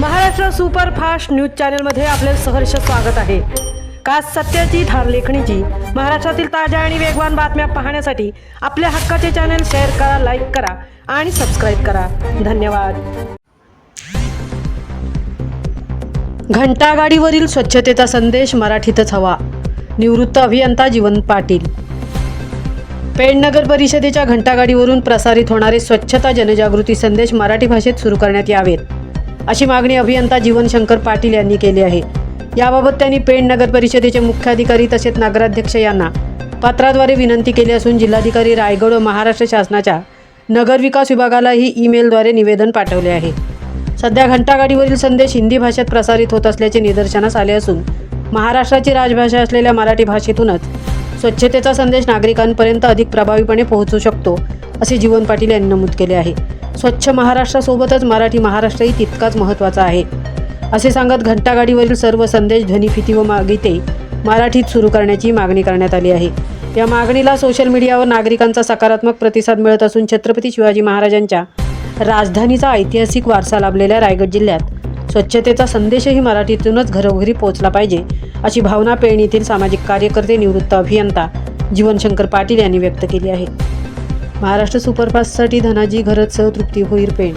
Maharashtra superfast news चॅनलमध्ये आपले सहर्ष स्वागत आहे। खास सत्याची धार लेखणीची महाराष्ट्रातील ताज्या आणि वेगवान बातम्या पाहण्यासाठी आपल्या हक्काचे चॅनल शेअर करा, लाईक करा आणि सबस्क्राइब करा। धन्यवाद। घंटागाडीवरील स्वच्छतेचा संदेश मराठीतच हवा। निवृत्त अभियंता जीवन पाटील। पेण नगर परिषदेच्या घंटागाडीवरून प्रसारित होणारे स्वच्छता जनजागृती संदेश मराठी भाषेत सुरू करण्यात यावेत, अशी मागणी अभियंता जीवनशंकर पाटील यांनी केली आहे। याबाबत त्यांनी पेण नगर परिषदेचे मुख्याधिकारी तसेच नगराध्यक्ष यांना पत्राद्वारे विनंती केली असून जिल्हाधिकारी रायगड व महाराष्ट्र शासनाच्या नगरविकास विभागालाही ईमेलद्वारे निवेदन पाठवले आहे। सध्या घंटागाडीवरील संदेश हिंदी भाषेत प्रसारित होत असल्याचे निदर्शनास आले असून महाराष्ट्राची राजभाषा असलेल्या मराठी भाषेतूनच स्वच्छतेचा संदेश नागरिकांपर्यंत अधिक प्रभावीपणे पोहोचू शकतो, असे जीवन पाटील यांनी नमूद केले आहे। स्वच्छ महाराष्ट्रासोबतच मराठी महाराष्ट्रही तितकाच महत्त्वाचा आहे, असे सांगत घंटागाडीवरील सर्व संदेश ध्वनिफिती व गीते मराठीत सुरू करण्याची मागणी करण्यात आली आहे। या मागणीला सोशल मीडियावर नागरिकांचा सकारात्मक प्रतिसाद मिळत असून छत्रपती शिवाजी महाराजांच्या राजधानीचा ऐतिहासिक वारसा लाभलेल्या रायगड जिल्ह्यात स्वच्छतेचा संदेशही मराठीतूनच घरोघरी पोहोचला पाहिजे, अशी भावना पेण येथील सामाजिक कार्यकर्ते निवृत्त अभियंता जीवनशंकर पाटील यांनी व्यक्त केली आहे। महाराष्ट्र सुपरफास्टसाठी धनाजी घरतसह तृप्ती होईर पेण।